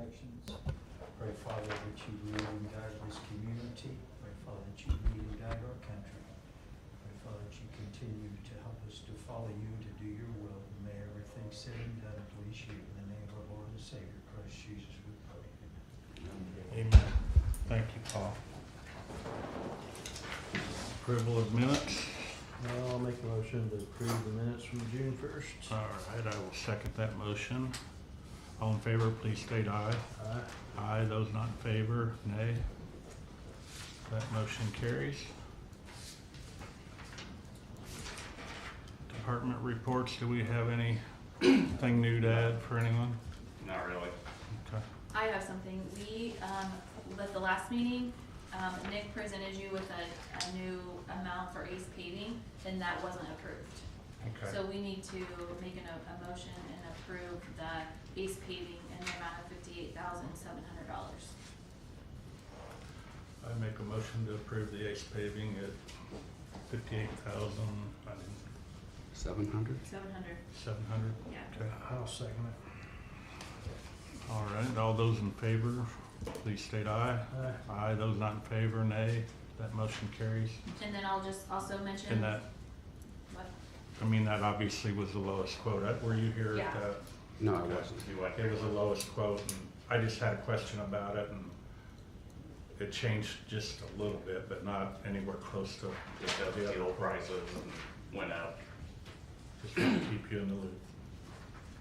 elections. Pray, Father, that you lead and guide this community. Pray, Father, that you lead and guide our country. Pray, Father, that you continue to help us to follow you, to do your will. May everything said and done please you. In the name of our Lord and Savior, Christ Jesus, we pray. Amen. Thank you, Paul. Approval of minutes. I'll make a motion to approve the minutes from June 1st. All right, I will second that motion. All in favor, please state aye. Aye. Aye. Those not in favor, nay. That motion carries. Department reports. Do we have anything new to add for anyone? Not really. Okay. I have something. We, at the last meeting, Nick presented you with a new amount for Ace Paving, and that wasn't approved. Okay. So we need to make a motion and approve the Ace Paving in the amount of $58,700. I make a motion to approve the Ace paving at $58,000. 700? 700, yeah. Okay. I'll second it. All right, all those in favor, please state aye. Aye. Aye. Those not in favor, nay. That motion carries. And then I'll just also mention. And that, What? I mean, that obviously was the lowest quote. Were you here at Yeah. that? No, I Okay. wasn't. It was the lowest quote, and I just had a question about it, and it changed just a little bit, but not anywhere close to The fuel prices went up. Just want to keep you in the loop.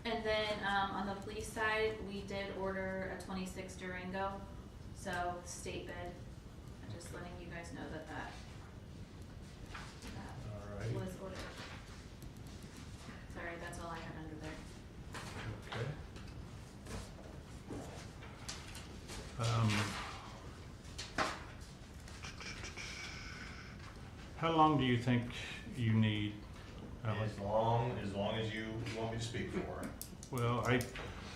And then, on the police side, we did order a 26 Durango, so state bid. I'm just letting you guys know that All right. was ordered. Sorry, that's all I had under there. Okay. How long do you think you need, Alex? As long as you want me to speak for it. Well,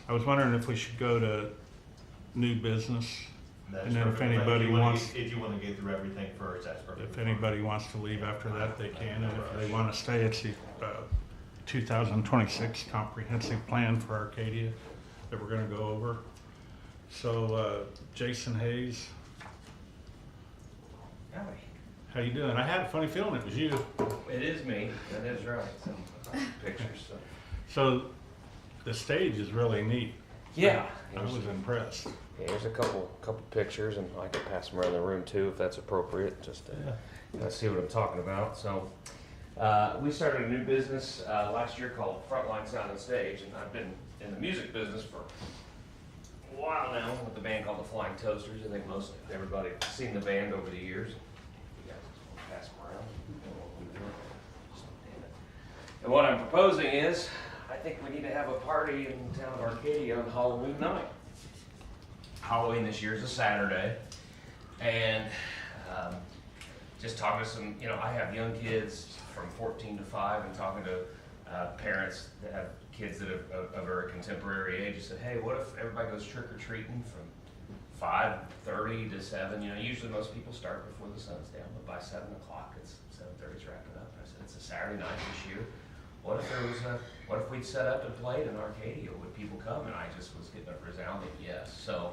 I was wondering if we should go to new business, That's and then if perfect. anybody wants, If you want to get through everything first, that's perfect. if anybody wants to leave after that, they can, and if they want to stay, it's the 2026 comprehensive plan for Arcadia that we're going to go over. So, Jason Hayes, Howdy. how you doing? I had a funny feeling it was you. It is me, that is right, some pictures, so. So, the stage is really neat. Yeah. I was impressed. Yeah, here's a couple pictures, and I can pass them around the room too, if that's appropriate, just to see what I'm talking about. So, we started a new business last year called Frontline Sound and Stage, and I've been in the music business for a while now with the band called the Flying Toasters. I think most everybody's seen the band over the years. You guys just want to pass them around. And what I'm proposing is, I think we need to have a party in the town of Arcadia on Halloween night. Halloween this year is a Saturday, and just talking to some, I have young kids from 14 to 5, and talking to parents that have kids that are of a very contemporary age. I said, hey, what if everybody goes trick-or-treating from 5:30 to 7? Usually most people start before the sun's down, but by 7 o'clock, it's 7:30's wrapping up. I said, it's a Saturday night this year. What if we'd set up and played in Arcadia? Would people come? And I just was getting a resounding yes. So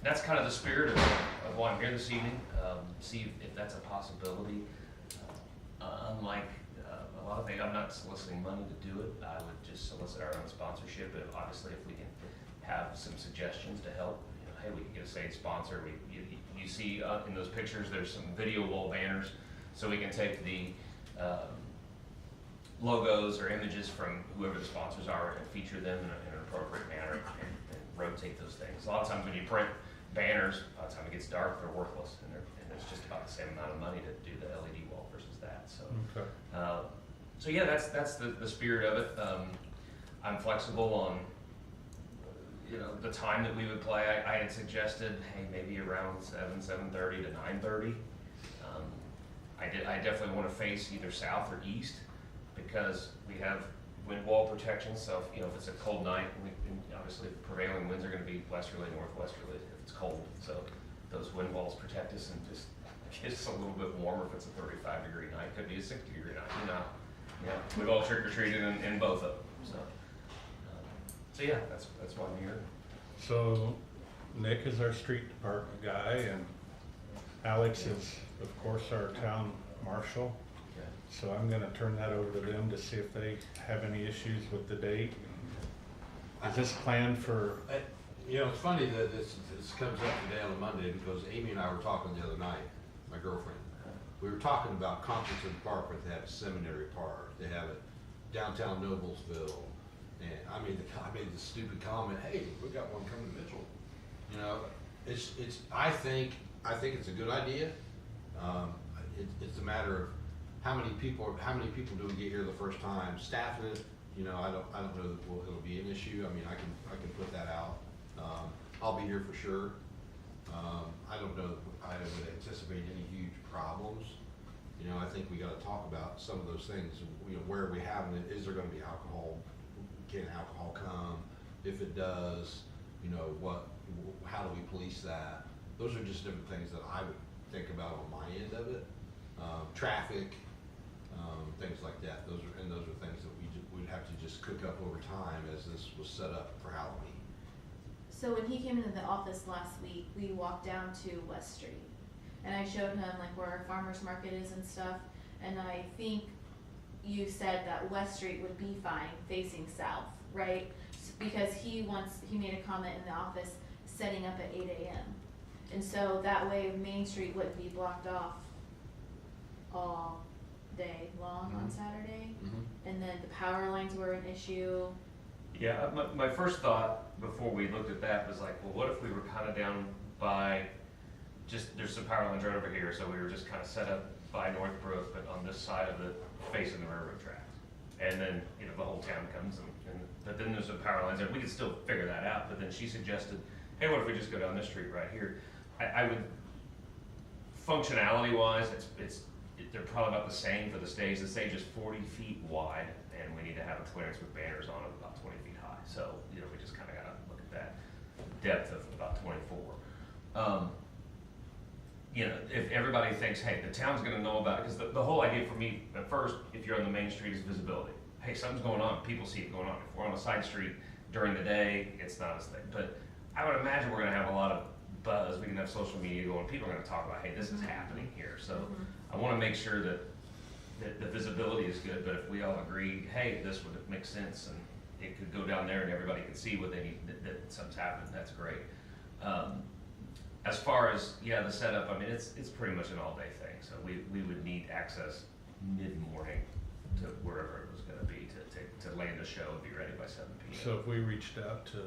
that's kind of the spirit of why I'm here this evening. See if that's a possibility. Unlike a lot of things, I'm not soliciting money to do it. I would just solicit our own sponsorship. And obviously, if we can have some suggestions to help, hey, we can get a state sponsor. You see in those pictures, there's some video wall banners, so we can take the logos or images from whoever the sponsors are and feature them in an appropriate manner and rotate those things. A lot of times when you print banners, a lot of times it gets dark, they're worthless, and it's just about the same amount of money to do the LED wall versus that. So, Okay. so yeah, that's the spirit of it. I'm flexible on the time that we would play. I had suggested, hey, maybe around 7:30 to 9:30. I definitely want to face either south or east, because we have wind wall protection. So if it's a cold night, obviously prevailing winds are going to be westerly, northwesterly if it's cold. So those wind walls protect us and just get us a little bit warmer if it's a 35-degree night. Could be a 60-degree night. We've all trick or treated in both of them. So yeah, that's why I'm here. So Nick is our street department guy, and Alex is, of course, our town marshal. So I'm gonna turn that over to them to see if they have any issues with the date. Is this planned for, You know, it's funny that this comes up today on a Monday, because Amy and I were talking the other night, my girlfriend. We were talking about Conference Park, but they have a Seminary Park, they have it downtown Noblesville. And I made the stupid comment, hey, we got one coming to Mitchell. You know, I think it's a good idea. It's a matter of how many people do we get here the first time, staffing it, you know, I don't know that it'll be an issue. I mean, I can put that out. I'll be here for sure. I don't know, I would anticipate any huge problems. You know, I think we gotta talk about some of those things, you know, where are we having it, is there gonna be alcohol? Can alcohol come? If it does, you know, how do we police that? Those are just different things that I would think about on my end of it. Traffic, things like that. Those are things that we'd have to just cook up over time as this was set up for Halloween. So when he came into the office last week, we walked down to West Street, and I showed him like where our farmer's market is and stuff, and I think you said that West Street would be fine facing south, right? Because he made a comment in the office setting up at 8 a.m. And so that way Main Street wouldn't be blocked off all day long on Saturday. And then the power lines were an issue. Yeah, my first thought before we looked at that was like, well, what if we were kind of down by, there's some power lines right over here, so we were just kind of set up by Northbrook, but on this side of the facing the railroad tracks. And then, you know, the whole town comes but then there's some power lines there. We could still figure that out, but then she suggested, hey, what if we just go down this street right here? I would, functionality wise, they're probably about the same for the stage. The stage is 40 feet wide, and we need to have a clearance with banners on it about 20 feet high. So, you know, we just kind of got to look at that depth of about 24. You know, if everybody thinks, hey, the town's gonna know about it, because the whole idea for me, at first, if you're on the main street, is visibility. Hey, something's going on, people see it going on. If we're on a side street during the day, it's not as thick. But I would imagine we're gonna have a lot of buzz, we can have social media going, people are gonna talk about, hey, this is happening here. So I wanna make sure that the visibility is good, but if we all agree, hey, this would make sense, and it could go down there and everybody can see what they need, that something's happening, that's great. As far as, the setup, I mean, it's pretty much an all-day thing, so we would need access mid-morning to wherever it was gonna be to land a show and be ready by 7 p.m. so if we reached out to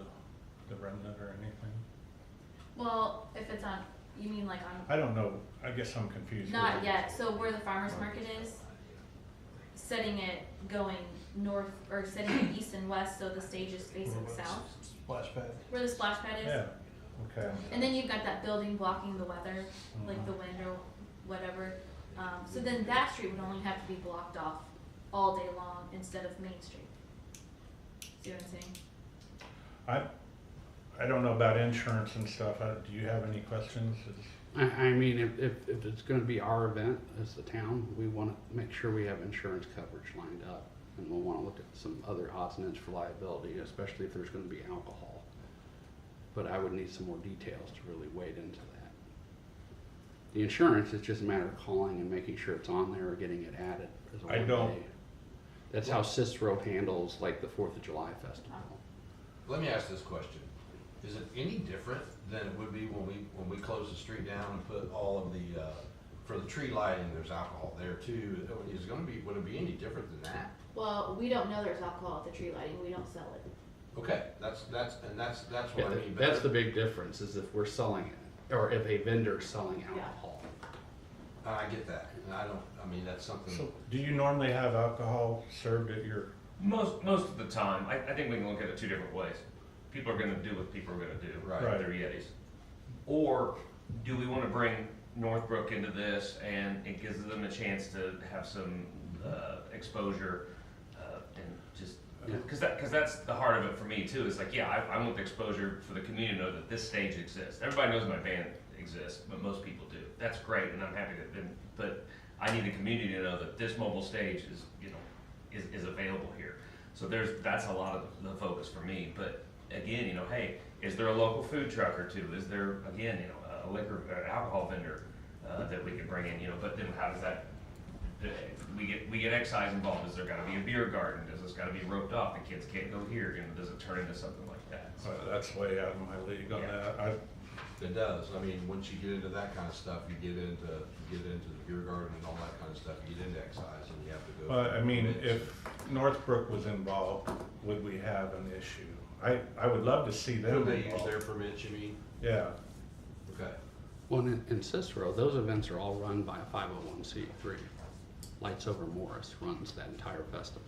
the remnant or anything? Well, if it's on, you mean like on? I don't know, I guess I'm confused. Not yet. So where the farmer's market is, setting it going north, or setting it east and west, so the stage is facing south. Splash pad. Where the splash pad is. Yeah, okay. And then you've got that building blocking the weather, like the wind or whatever. So then that street would only have to be blocked off all day long instead of Main Street. See what I'm saying? I don't know about insurance and stuff. Do you have any questions? I mean, if it's gonna be our event as the town, we wanna make sure we have insurance coverage lined up. And we'll wanna look at some other odds and ends for liability, especially if there's gonna be alcohol. But I would need some more details to really wade into that. The insurance is just a matter of calling and making sure it's on there or getting it added as a one day. That's how Cicero handles like the 4th of July festival. Let me ask this question. Is it any different than it would be when we close the street down and put all of the, for the tree lighting, there's alcohol there too? Would it be any different than that? Well, we don't know there's alcohol at the tree lighting. We don't sell it. Okay, that's what I mean. That's the big difference, is if we're selling it, or if a vendor's selling alcohol. I get that, and that's something. So, do you normally have alcohol served at your? Most of the time, I think we can look at it two different ways. People are gonna do what people are gonna do, Right. with their Yetis. Or do we wanna bring Northbrook into this, and it gives them a chance to have some exposure, and just, cause that's the heart of it for me too, is like, I want the exposure for the community to know that this stage exists. Everybody knows my band exists, but most people do. That's great, and I'm happy but I need the community to know that this mobile stage is available here. So that's a lot of the focus for me, but again, you know, hey, is there a local food truck or two? Is there, again, you know, a liquor, or alcohol vendor, that we could bring in, you know, but then how does that, we get excise involved, is there gotta be a beer garden, does this gotta be roped off, the kids can't go here, you know, does it turn into something like that? So, That's way out of my league on Yeah. that. It does. I mean, once you get into that kind of stuff, you get into the beer garden and all that kind of stuff, you get into excise and you have to go. Well, I mean, permits. if Northbrook was involved, would we have an issue? I would love to see them Do they use involved. their permits, you mean? Yeah, Okay. Well, in Cicero, those events are all run by a 501c3. Lights Over Morris runs that entire festival.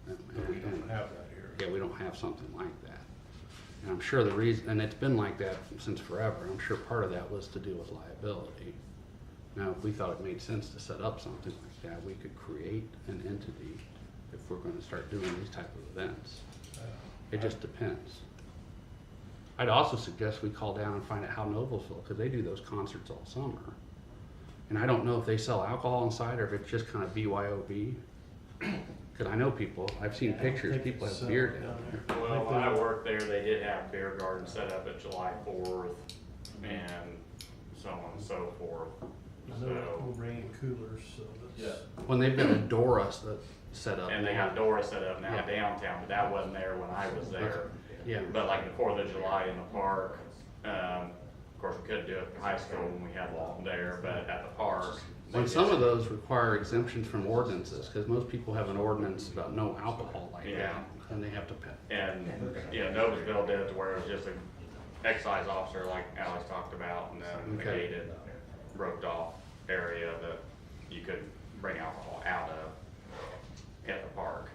but we don't have that here. Yeah, we don't have something like that. And I'm sure the reason, and it's been like that since forever, I'm sure part of that was to do with liability. Now, if we thought it made sense to set up something like that, we could create an entity if we're gonna start doing these type of events. It just depends. I'd also suggest we call down and find out how Noblesville, because they do those concerts all summer. And I don't know if they sell alcohol inside or if it's just kind of BYOB. Because I know people, I've seen pictures, people have beer down there. Well, when I worked there, they did have beer garden set up at July 4th and so on and so forth. I know So, we'll bring coolers, so that's. When they've got a Dora set up. and they now. got Dora set up now Yeah. downtown, but that wasn't there when I was there. Yeah. But like the 4th of July in the park, of course, we couldn't do it at high school when we had Walton there, but at the park. they And some did. of those require exemptions from ordinances, because most people have an ordinance about no alcohol like Yeah. that, and they have to pay. And, yeah, Noblesville did it to where it was just an excise officer like Alex talked about, and then a Okay. gated, roped off area that you could bring alcohol out of at the park.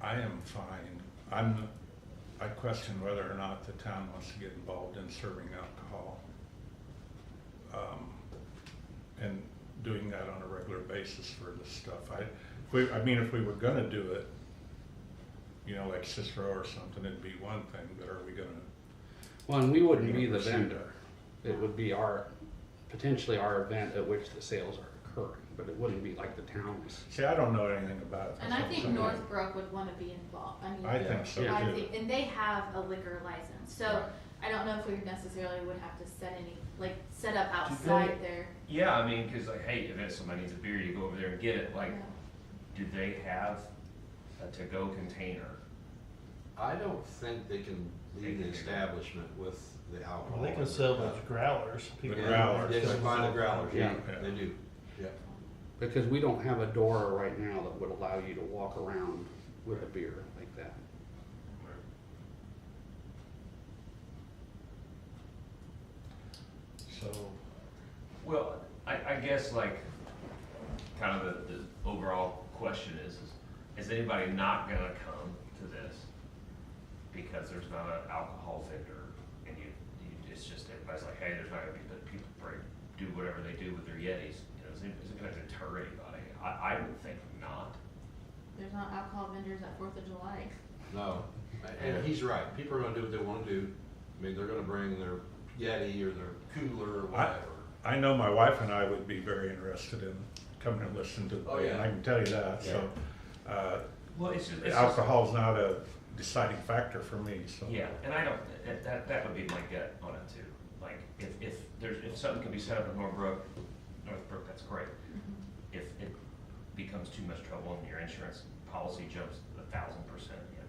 I am fine. I question whether or not the town wants to get involved in serving alcohol. And doing that on a regular basis for this stuff. I mean, if we were gonna do it, you know, like Cicero or something, it'd be one thing, but are we gonna? Well, and we wouldn't be Yeah, the pursue vendor. It would be potentially our event at which the sales are occurring, but it wouldn't be like the town's. See, I don't know anything about it. And I think So- Northbrook would wanna be involved, I mean. I think so Yeah. I too. think, and they have a liquor license, so Right. I don't know if we necessarily would have to set up outside there. yeah, I mean, cause like, hey, if somebody needs a beer, you go over there and get it, like, Yeah. do they have a to-go container? I don't think they can leave the establishment with the alcohol. Well, they can sell those growlers. People- growlers. They can buy the growlers, yeah, Yeah. they do, yeah. Because we don't have a door right now that would allow you to walk around with a beer like that. So, Well, I guess like, kind of the overall question is anybody not gonna come to this because there's not an alcohol vendor and it's just, everybody's like, hey, there's not gonna be, but people do whatever they do with their Yetis, you know, is it gonna deter anybody? I would think not. There's not alcohol vendors at 4th of July. No, and he's right, people are gonna do what they wanna do, I mean, they're gonna bring their Yeti or their cooler or whatever. I know my wife and I would be very interested in coming and listening to the Oh, band, yeah. I can tell you that, so. Well, it's just. Alcohol's not a deciding factor for me, so. Yeah, and I don't, that would be my gut on it too. Like, if something can be set up in Northbrook, that's great. If it becomes too much trouble and your insurance policy jumps 1,000%, yeah,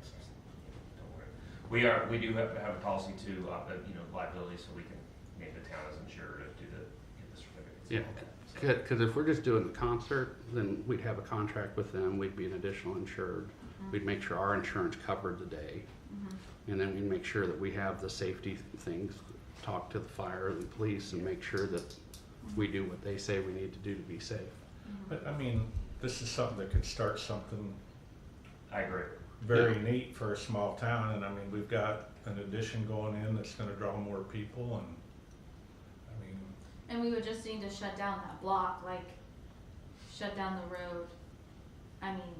don't worry. We do have a policy to, you know, liability, so we can name the town as insured to get the certificates. Yeah, because if we're just doing the concert, then we'd have a contract with them, we'd be an additional insured. We'd make sure our insurance covered the day. And then we'd make sure that we have the safety things, talk to the fire and the police and make sure that we do what they say we need to do to be safe. But I mean, this is something that could start something I agree. very neat for a small town, and I mean, we've got an addition going in that's gonna draw more people, and, I mean, And we would just need to shut down that block, like, shut down the road. I mean,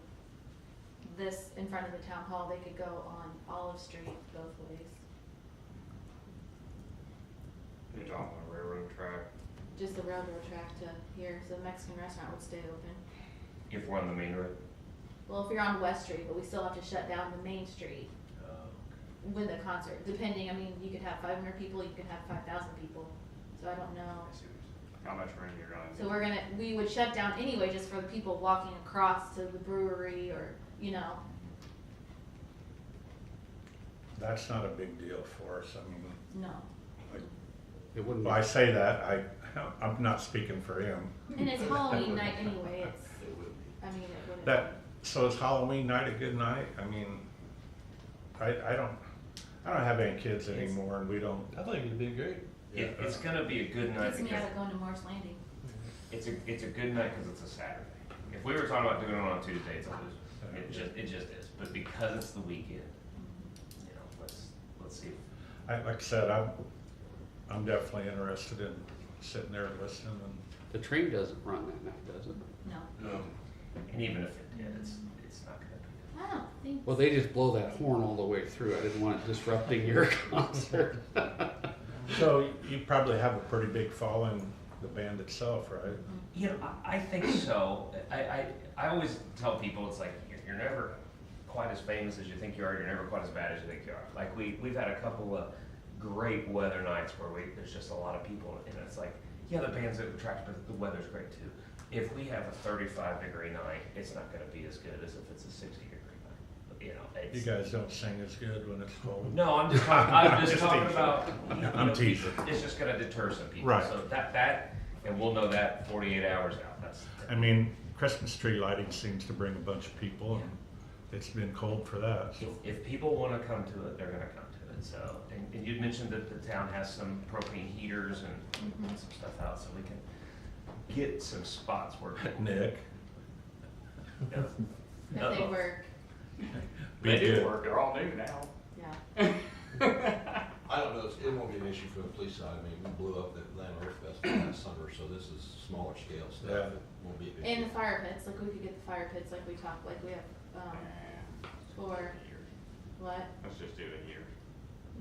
this in front of the town hall, they could go on Olive Street both ways. You're talking about railroad track. Just the railroad track to here, so the Mexican restaurant would stay open. If we're on the main road, Well, if you're on West Street, but we still have to shut down the main street with the concert, depending, I mean, you could have 500 people, you could have 5,000 people, so I don't know. How much room you're going to? So we would shut down anyway, just for the people walking across to the brewery or, you know. That's not a big deal for us, I mean, No. It wouldn't well, I say that, I'm not speaking for him. And it's Halloween night anyway, I mean, it wouldn't. That, so is Halloween night a good night? I mean, I don't have any kids anymore and we don't, I think it'd be great. It's gonna be a good night Gets me because out of going to Morris Landing. it's a good night because it's a Saturday. If we were talking about doing it on Tuesday, it's a loser. It just is. But because it's the weekend, you know, let's see. like I said, I'm definitely interested in sitting there listening and The train doesn't run that night, does it? No, And even if it did, it's not gonna be. I don't think. Well, they just blow that horn all the way through. I didn't want it disrupting your concert. so you probably have a pretty big following, the band itself, right? You know, I think so. I always tell people it's like you're never quite as famous as you think you are. You're never quite as bad as you think you are. Like we've had a couple of great weather nights where there's just a lot of people, and it's like, yeah, the band's attractive, but the weather's great too. If we have a 35-degree night, it's not going to be as good as if it's a 60-degree night. You know, You guys don't sing as good when it's cold. No, I'm just talking. I'm just Just talking teasing. about. I'm teasing. It's just going to deter some people. Right. So that, and we'll know that 48 hours out. That's. I mean, Christmas tree lighting seems to bring a bunch of people and it's been cold for that. So. If people want to come to it, they're going to come to it. So, and you mentioned that the town has some propane heaters and some stuff out, so we can get some spots where people. Nick, Yeah. If they work, be They do good. work, they're all new now. yeah. I don't know, it won't be an issue for the police side. I mean, we blew up the Atlanta Earth Festival last summer, so this is smaller scale stuff. Yeah. It won't be a big And deal. the fire pits, like we could get the fire pits like we talked, like we have, for, what? Let's just do it here.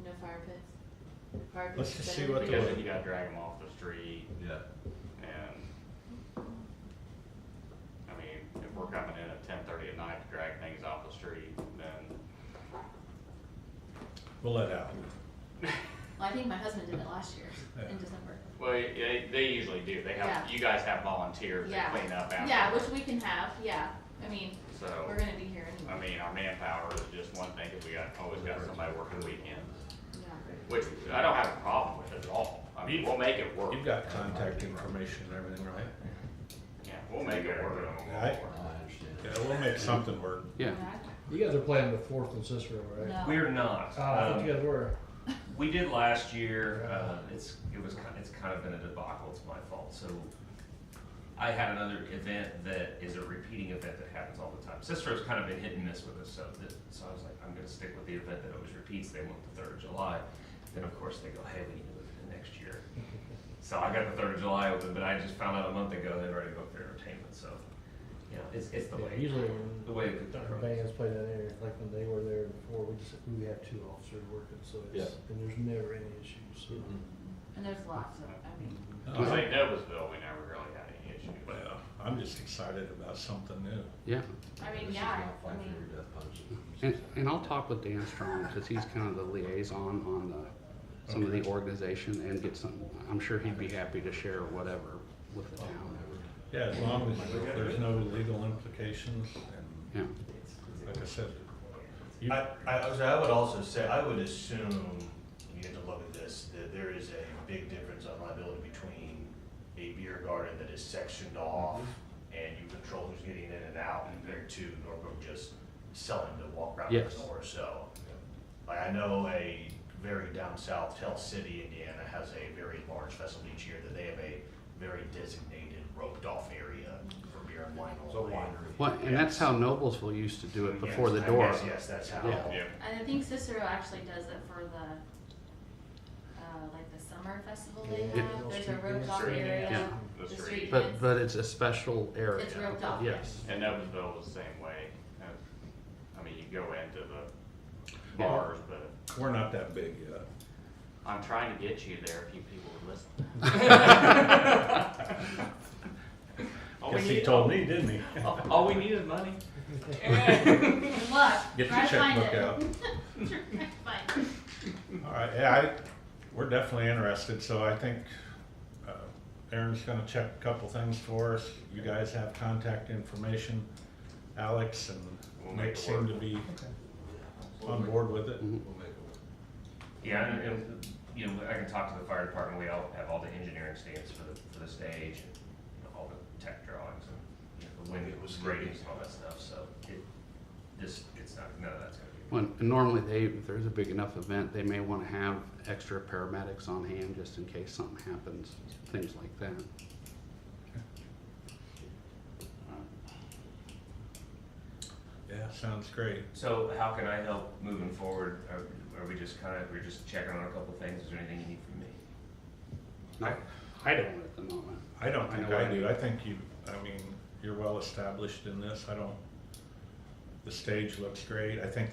No fire pits? Fire Let's pits just better see what than- the- Because you gotta drag them off the street, Yeah. and, I mean, if we're coming in at 10:30 at night to drag things off the street, then, We'll let out. Well, I think my husband did it last year Yeah. in December. well, they usually do, they have, Yeah. you guys have volunteers Yeah. that clean up after. Yeah, which we can have, yeah. I mean, So, we're gonna be here I anyway. mean, our manpower is just one thing, cause we always got somebody working weekends, Yeah. which I don't have a problem with at all. I mean, we'll make it work. You've got contact information and everything, right? Yeah, we'll make it work. Right. I understand. Yeah, we'll make something work. Yeah. You guys are playing the Fourth and Cicero, right? No. We're not. Oh, I thought you guys were. We did last year. It's kind of been a debacle. It's my fault. So I had another event that is a repeating event that happens all the time. Cicero's kind of been hit and miss with us, so I was like, I'm going to stick with the event that always repeats. They want the 3rd of July. Then of course they go, hey, we need to move it to next year. So I got the 3rd of July open, but I just found out a month ago they'd already booked their entertainment. So you know, it's the Yeah, way. usually the way when the our bands play that area, like when they were there before, we have 2 officers working, so it's, and there's never any issues, so. And there's lots of, I mean, I think Noblesville, we never really had any issues. Well, I'm just excited about something new. Yeah. I This mean, is yeah, not I fight mean, for your death punch. And I'll talk with Dan Strong, because he's kind of the liaison on some of the organization and get some, I'm sure he'd be happy to share whatever with the town. Yeah, as long as there's no legal implications and Yeah. like I said, I would also say, I would assume, you get to look at this, that there is a big difference on liability between a beer garden that is sectioned off and you control who's getting in and out compared to Norfolk just selling to walk around the Yes. store, so. Like, I know a very down south, Tell City, Indiana has a very large festival each year that they have a very designated roped off area for beer and wine So only. winery. Well, and that's how Noblesville used to do it before the door. Yes, that's how. Yeah. Yeah. and I think Cicero actually does it for the, like the summer festival they Yeah. have. There's a roped off Street area, Yeah. the The street But, kids. but it's a special area. It's roped off. Yes. And Noblesville was the same way. I mean, you go into the bars, but we're not that big yet. I'm trying to get you there if you people would listen. Guess he told me, didn't he? All we need is money. Good luck. Get Try your to find checkbook it. out. Try to find it. All right, yeah, we're definitely interested, so I think Aaron's gonna check a couple things for us. You guys have contact information. Alex and We'll make Nick it seem work. to be on board with it. Mhm. We'll make it work. Yeah, and, you know, I can talk to the fire department, we all have all the engineering stands for the stage, and you know, all the tech drawings and, you know, the wind ratings and all that stuff, so it's not, none of that's gonna be. When, and normally if there's a big enough event, they may wanna have extra paramedics on hand just in case something happens, things like that. Yeah, sounds great. So how can I help moving forward? Are we just we're just checking on a couple things, is there anything you need from me? No, I don't at the moment. I don't think know I what do. I think you're well established in this. The stage looks great. I think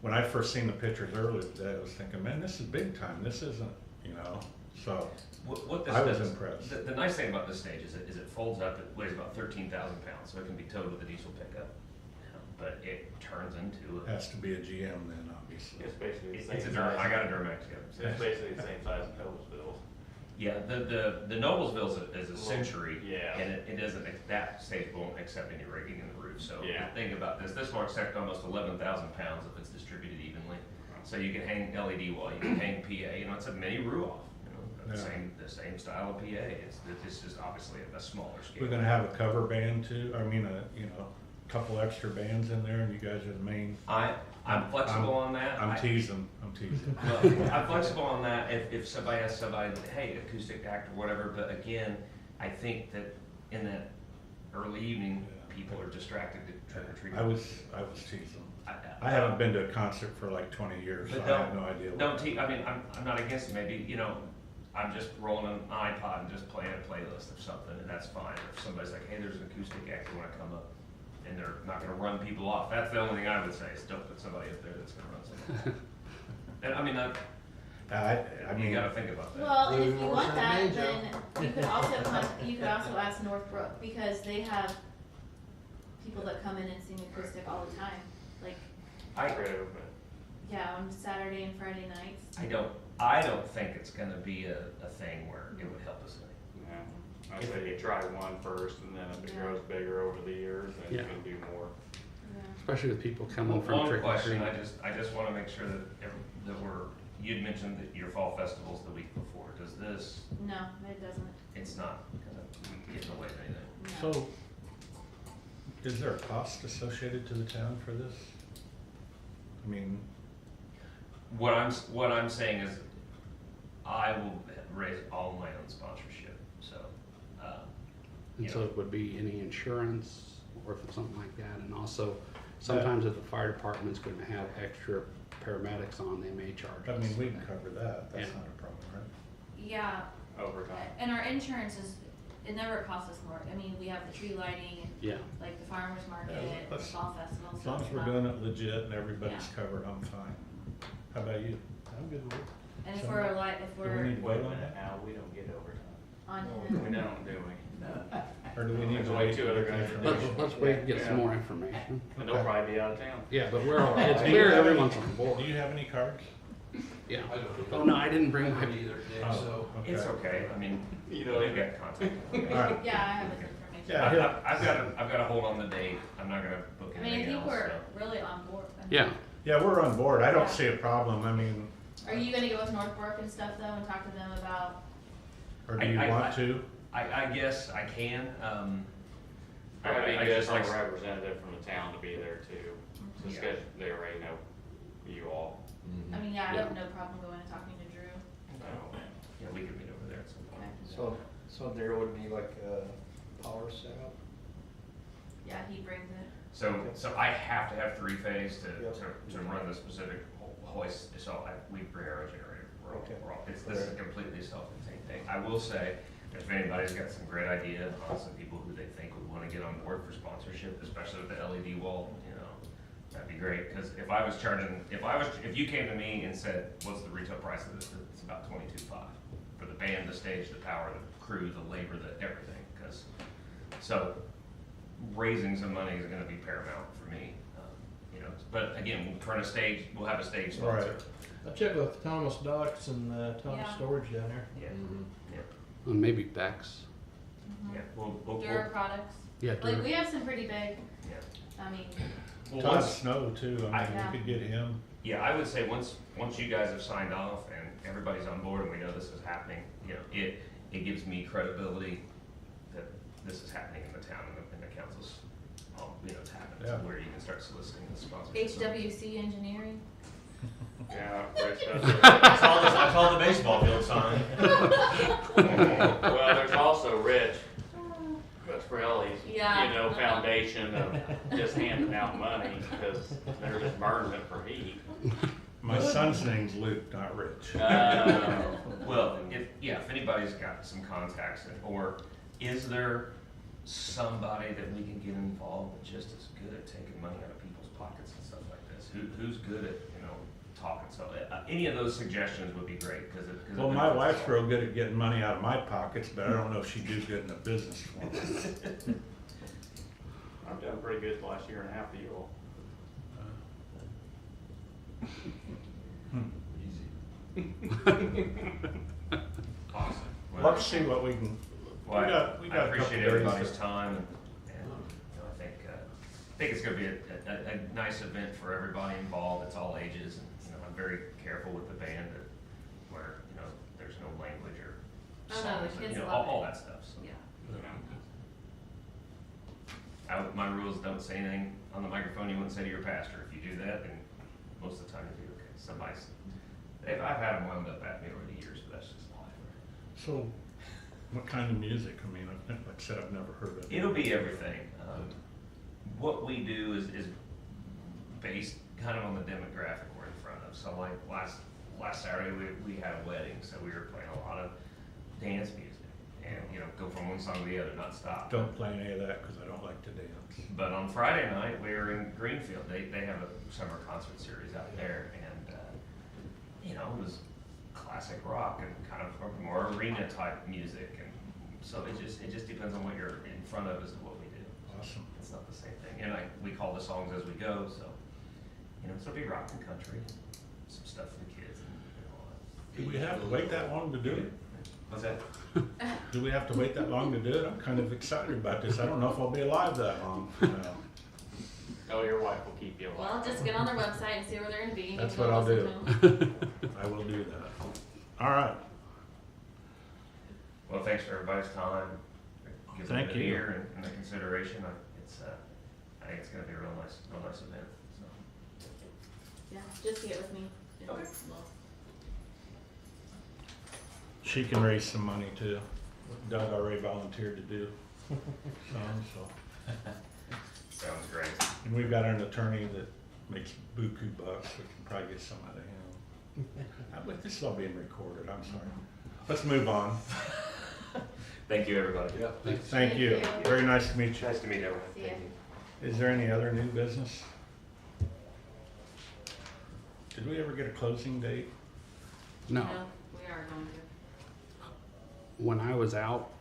when I first seen the pictures earlier today, I was thinking, man, this is big time. This isn't, so. What this I was does, impressed. the nice thing about this stage is it folds up, it weighs about 13,000 pounds, so it can be towed with a diesel pickup. But it turns into It has to be a GM then, obviously. It's basically the it's same a size. I got a Duramax, yeah. It's basically the same size as Noblesville. Yeah, the Noblesville is a Century. Yeah. And it doesn't, that stage won't accept any rigging in the roof, so Yeah. the thing about this will accept almost 11,000 pounds if it's distributed evenly. So you can hang LED wall, you can hang PA, it's a mini Ruoff, the Yeah. same style of PA, it's just obviously a smaller scale. We're gonna have a cover band too. A couple extra bands in there, and you guys are the main. I'm flexible on that. I'm teasing. Well, I'm flexible on that if somebody asks somebody, hey, acoustic act or whatever, but again, I think that in that early evening, people are distracted to trick or treat. I was teasing. I haven't been to a concert for like 20 years, so But I have no idea. I'm not against it, maybe, I'm just rolling an iPod and just playing a playlist of something, and that's fine. If somebody's like, hey, there's an acoustic act, they wanna come up, and they're not gonna run people off, that's the only thing I would say, is don't put somebody up there that's gonna run somebody off. And you gotta think about that. Well, and if Moving you more want to that, the then main you could also ask Northbrook, because they have people that come in and sing acoustic all the time. Like, yeah, on Saturday and Friday nights. I don't think it's gonna be a thing where it would help us any. Yeah, I say you try one first, and then if it Yeah. grows bigger over the years, then you Yeah. can do more. Yeah. Especially with people coming from One trick or question, treat. I just wanna make sure that you'd mentioned that your fall festival's the week before, does this, No, it doesn't. it's not gonna get in the way of anything? No. So, is there a cost associated to the town for this? What I'm saying is, I will raise all my own sponsorship, so, And so it would be any insurance or something like that, and also sometimes if the fire department's gonna have extra paramedics on, they may charge us. We can cover that. That's Yeah. not a problem, right? Yeah, Overtime. and our insurance it never costs us more. I mean, we have the tree lighting and Yeah, like the farmer's market, Yeah, the let's- fall festival. As so long as it's we're not- doing it legit and everybody's Yeah. covered, I'm fine. How about you? I'm good with it. And if So- we're like, if Do we we're need to Wait a vote on minute, that? now, we don't get overtime. on We him, don't, do we? Or do we need There's to only wait two to other get the guys. information? let's wait and get Yeah. some more information. And they'll probably be out of town. Yeah, but it's clear everyone's on board. Do you have any cards? Yeah. I don't. Oh, no, I didn't bring my, either, Nick, Oh, so. It's okay, You know, we've got contact. All right. yeah, I have his information. Yeah. I've got to hold on the date, I'm not gonna book I mean, I anything think else, we're so. really on board. I mean, yeah, Yeah, we're on board. I don't Yeah. see a problem. Are you gonna go with Northbrook and stuff though, and talk to them about? Or do you want to? I guess I can, Probably I get just some like, representative from the town to be there too. So Yeah. schedule, they already know you all. I mean, yeah, I have no problem going and talking to Drew. yeah, we could meet over there at some point. Okay. So there would be like a power setup? Yeah, he brings it. So I have to have three-phase Yep. to run the specific hoist, so we bring our own generator. Okay. This is a completely self-contained thing. I will say, if anybody's got some great idea on some people who they think would wanna get on board for sponsorship, especially with the LED wall, that'd be great, cause if you came to me and said, what's the retail price of this, it's about $22,500 for the band, the stage, the power, the crew, the labor, the everything, because, so raising some money is gonna be paramount for me. You know, but again, we'll have a stage sponsor. Right. I checked with Thomas Docks and, Thomas Yeah. Storage down there. Yeah, yeah, And maybe Bex. yeah, we'll Dura products. Yeah, Like, Dura. we have some pretty big, yeah. I mean, Well, Todd once, Snow too, I mean, Yeah. we could get him. yeah, I would say once you guys have signed off and everybody's on board and we know this is happening, you know, it gives me credibility that this is happening in the town and the council's, you know, it's happening, Yeah. so where you can start soliciting the sponsorship. HWC Engineering. Yeah, Rich does it. I saw the baseball field sign. Well, there's also Rich Pasquale's, Yeah. you know, foundation of just handing out money, because they're just burning it for heat. My son's name's Luke, not Rich. Well, if anybody's got some contacts, or is there somebody that we can get involved that just is good at taking money out of people's pockets and stuff like this? Who's good at, you know, talking? So any of those suggestions would be great, because it. Well, my wife's real good at getting money out of my pockets, but I don't know if she'd do good in a business form. I've done pretty good the last year and a half of you all. Awesome. Well, Let's see what we can, well, we I got a couple appreciate days everybody's to- time, and you know, I think it's gonna be a nice event for everybody involved. It's all ages, and you know, I'm very careful with the band that where, you know, there's no language or Oh, no, the songs, kids you know, love all it. that stuff. So. Yeah. My rules don't say anything on the microphone you wouldn't say to your pastor. If you do that, then most of the time you do okay. I've had them wound up at me over the years, but that's just life. so what kind of music? I mean, like I said, I've never heard of it. It'll be everything. What we do is based kind of on the demographic we're in front of. So like last Saturday we had a wedding, so we were playing a lot of dance music, and you know, go from one song to the other, not stop. Don't play any of that because I don't like to dance. But on Friday night, we were in Greenfield. They have a summer concert series out there, and you know, it was classic rock and kind of more arena type music, and so it just depends on what you're in front of as to what we do. Awesome. It's not the same thing, and we call the songs as we go. So you know, so it'll be rock and country, some stuff for the kids, and all that. Do we have to wait that long to do it? What's that? Do we have to wait that long to do it? I'm kind of excited about this. I don't know if I'll be alive that long. Oh, your wife will keep you alive. Well, just get on their website and see where they're gonna be. and That's you can what I'll listen do. to 'em. I will do that. All right. Well, thanks for everybody's time. Giving Thank it you. here and the consideration. I think it's going to be a real nice event. So. Yeah, just get with me. Okay. Well, She can raise some money too. Doug already volunteered to do some, so. Sounds great. And we've got an attorney that makes buku bucks. We can probably get some out of him. But this is all being recorded. I'm sorry. Let's move on. Thank you, everybody. Yeah, thanks. Thank you. Thank you. Very nice to meet you. Nice to meet everyone. See ya. Is there any other new business? Did we ever get a closing date? No, we are going to. when I was out,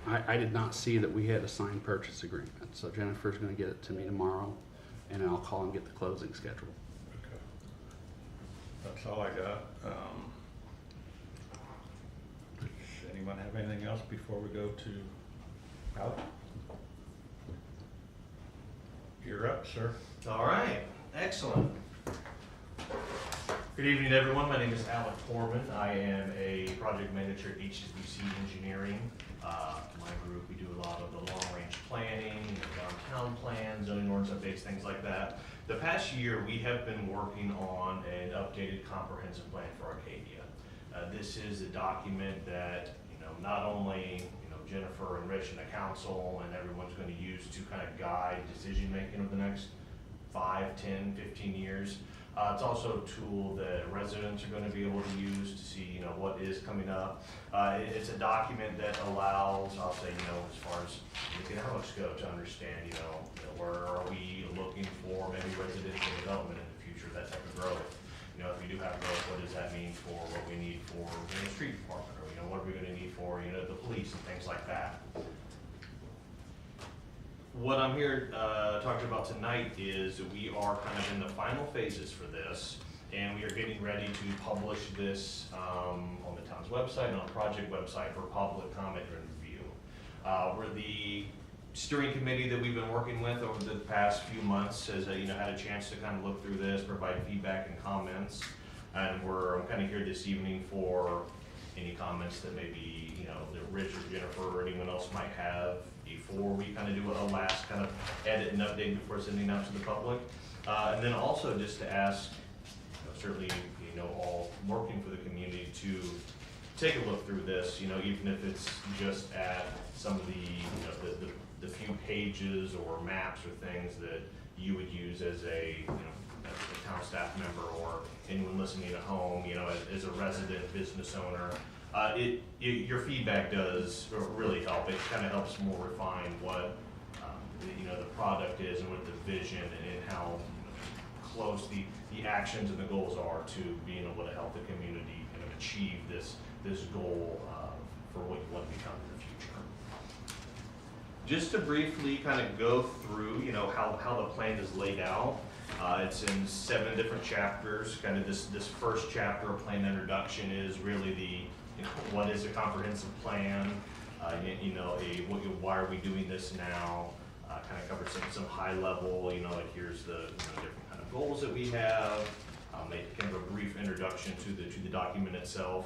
I did not see that we had a signed purchase agreement. So Jennifer's gonna get it to me tomorrow, and then I'll call and get the closing schedule. Okay. That's all I got. Does anyone have anything else before we go to Alec? You're up, sir. All right, excellent. Good evening, everyone. My name is Alec Torman. I am a project manager at HSBC Engineering. My group, we do a lot of the long-range planning, downtown plans, zoning ordinance updates, things like that. The past year, we have been working on an updated comprehensive plan for Arcadia. This is a document that, not only, Jennifer and Rich and the council and everyone's going to use to kind of guide decision-making over the next 5, 10, 15 years. It's also a tool that residents are going to be able to use to see, what is coming up. It's a document that allows, I'll say, as far as looking at our scope to understand, where are we looking for maybe residential development in the future, that type of growth. You know, if we do have growth, what does that mean for what we need for, you know, the street department, or, you know, what are we gonna need for, you know, the police and things like that. What I'm here, talking about tonight is that we are kind of in the final phases for this, and we are getting ready to publish this, on the town's website and on the project website for public comment and review. We're the steering committee that we've been working with over the past few months has, you know, had a chance to kind of look through this, provide feedback and comments. And I'm kind of here this evening for any comments that maybe, you know, that Rich or Jennifer or anyone else might have before we kind of do a last kind of edit and update before sending out to the public. And then also just to ask, you know, certainly, you know, all working for the community to take a look through this, you know, even if it's just at some of the, you know, the few pages or maps or things that you would use as a, you know, as a town staff member or anyone listening at home, you know, as a resident business owner. Your feedback does really help. It kind of helps more refine what, you know, the product is and what the vision and how, you know, close the actions and the goals are to being able to help the community kind of achieve this goal for what you want to become in the future. Just to briefly kind of go through, you know, how the plan is laid out. It's in 7 different chapters. Kind of this first chapter of plan introduction is really the, you know, what is a comprehensive plan? You know, why are we doing this now? Kind of covers some high level, you know, like here's the, you know, different kind of goals that we have. Make kind of a brief introduction to the document itself.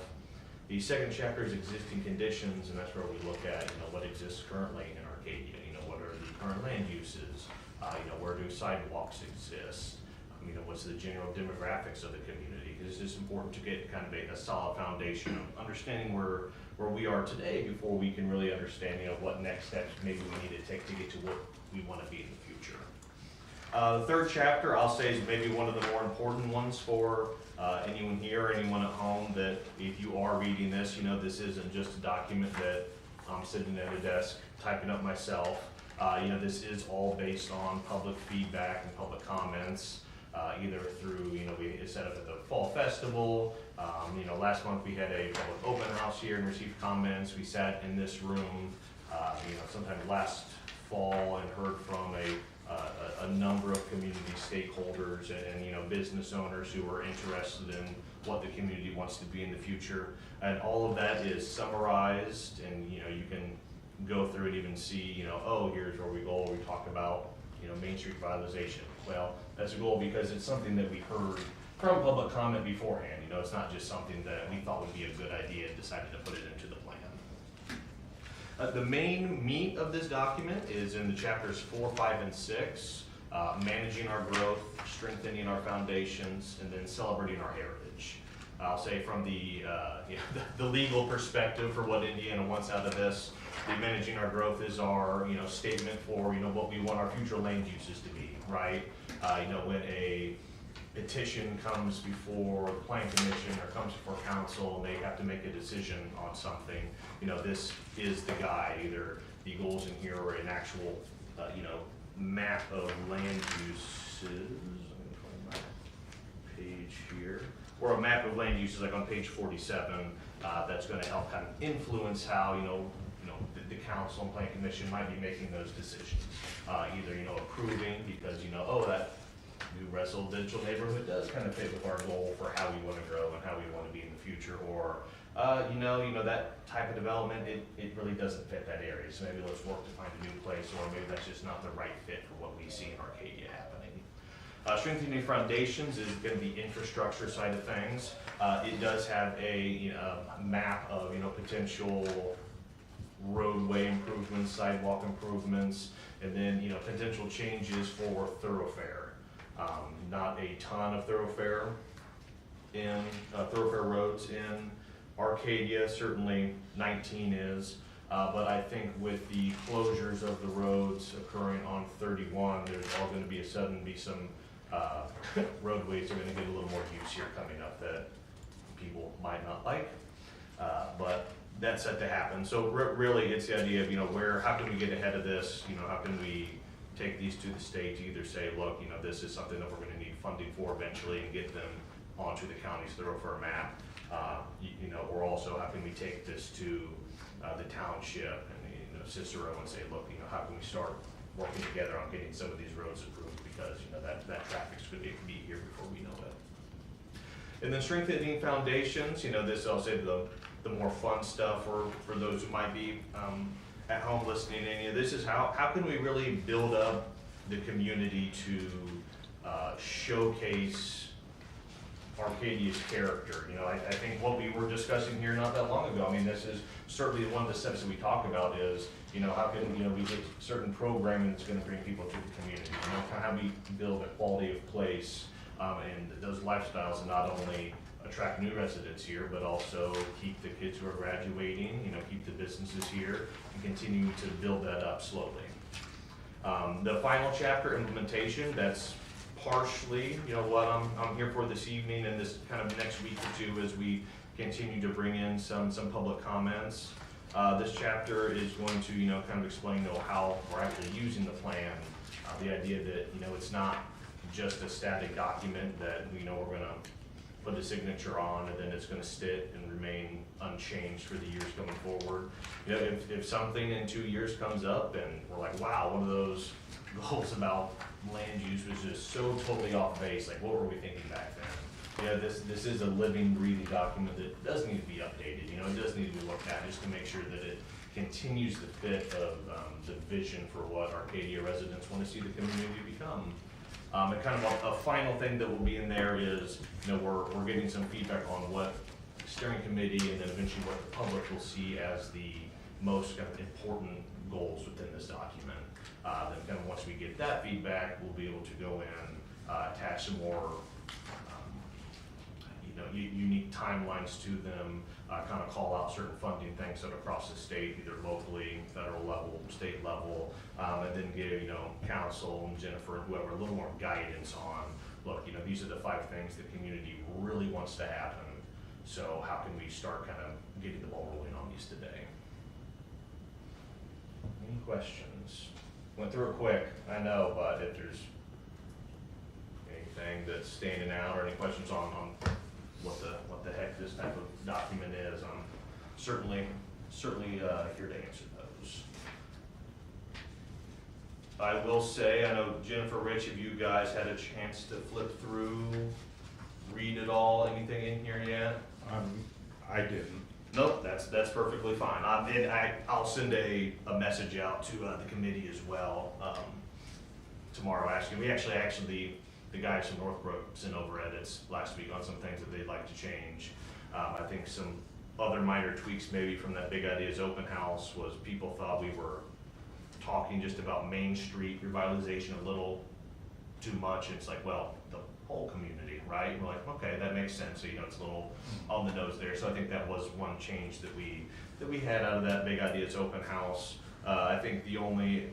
The second chapter is existing conditions, and that's where we look at, you know, what exists currently in Arcadia. You know, what are the current land uses? You know, where do sidewalks exist? You know, what's the general demographics of the community? Because it's just important to get kind of a solid foundation of understanding where we are today before we can really understand, you know, what next steps maybe we need to take to get to what we want to be in the future. The third chapter, I'll say, is maybe one of the more important ones for anyone here or anyone at home, that if you are reading this, you know, this isn't just a document that I'm sitting at a desk typing up myself. You know, this is all based on public feedback and public comments, either through, you know, we set up at the Fall Festival. You know, last month we had a public open house here and received comments. We sat in this room, you know, sometime last fall and heard from a number of community stakeholders and, you know, business owners who are interested in what the community wants to be in the future. And all of that is summarized, and, you know, you can go through and even see, you know, oh, here's where we go. We talk about, you know, Main Street revitalization. Well, that's a goal because it's something that we heard from public comment beforehand. You know, it's not just something that we thought would be a good idea and decided to put it into the plan. The main meat of this document is in the chapters 4, 5, and 6, managing our growth, strengthening our foundations, and then celebrating our heritage. I'll say from the, you know, the legal perspective for what Indiana wants out of this, the managing our growth is our, you know, statement for, you know, what we want our future land uses to be, right? You know, when a petition comes before the planning commission or comes before council and they have to make a decision on something, you know, this is the guide, either the goals in here or an actual, you know, map of land uses. I'm gonna find my page here. Or a map of land uses, like on page 47, that's gonna help kind of influence how, you know, the council and planning commission might be making those decisions. Either, you know, approving because, you know, oh, that new residential neighborhood does kind of fit with our goal for how we want to grow and how we want to be in the future, or you know that type of development, it really doesn't fit that area, so maybe let's work to find a new place, or maybe that's just not the right fit for what we see in Arcadia happening. Strengthening foundations is going to be infrastructure side of things. It does have a, you know, map of, you know, potential roadway improvements, sidewalk improvements, and then, you know, potential changes for thoroughfare. Not a ton of thoroughfare roads in Arcadia, certainly 19 is, but I think with the closures of the roads occurring on 31, there's all going to be some roadways are going to get a little more use here coming up that people might not like, but that's set to happen. So really it's the idea of, you know, how can we get ahead of this? You know, how can we take these to the state to either say, look, you know, this is something that we're going to need funding for eventually and get them onto the county's thoroughfare map. You know, we're also, how can we take this to the township and, you know, Cicero and say, look, you know, how can we start working together on getting some of these roads improved, because, you know, that traffic's gonna be here before we know it. And then strengthening foundations, you know, this, I'll say the more fun stuff for those who might be at home listening to any of this, is how can we really build up the community to showcase Arcadia's character. You know, I think what we were discussing here not that long ago, I mean, this is certainly one of the steps that we talk about is, you know, how can, you know, we get certain programming that's gonna bring people to the community, you know, kind of how we build a quality of place, and those lifestyles, and not only attract new residents here, but also keep the kids who are graduating, you know, keep the businesses here, and continue to build that up slowly. The final chapter, implementation, that's partially, you know, what I'm here for this evening and this kind of next week or two as we continue to bring in some public comments. This chapter is going to, you know, kind of explain, you know, how we're actually using the plan. The idea that, you know, it's not just a static document that, you know, we're gonna put a signature on and then it's gonna sit and remain unchanged for the years going forward. You know, if something in 2 years comes up and we're like, wow, one of those goals about land use was just so totally off base, like what were we thinking back then? You know, this is a living, breathing document that does need to be updated, you know, it does need to be looked at just to make sure that it continues the fit of the vision for what Arcadia residents want to see the community become. And kind of a final thing that will be in there is, you know, we're getting some feedback on what steering committee and then eventually what the public will see as the most kind of important goals within this document. Then kind of once we get that feedback, we'll be able to go in, attach some more, you know, unique timelines to them, kind of call out certain funding things that are across the state, either locally, federal level, state level, and then give, you know, council and Jennifer and whoever a little more guidance on, look, you know, these are the 5 things the community really wants to happen. So how can we start kind of getting the ball rolling on these today? Any questions? Went through it quick, I know, but if there's anything that's standing out or any questions on what the heck this type of document is, I'm certainly here to answer those. I will say, I know Jennifer, Rich, have you guys had a chance to flip through, read it all, anything in here yet? I didn't. Nope, that's perfectly fine. I'll send a message out to the committee as well tomorrow asking. We actually the guys from Northbrook sent over edits last week on some things that they'd like to change. I think some other minor tweaks maybe from that Big Ideas open house was people thought we were talking just about Main Street revitalization a little too much. It's like, well, the whole community, right? And we're like, okay, that makes sense. So, you know, it's a little on the nose there. So I think that was one change that we had out of that Big Ideas open house. I think the only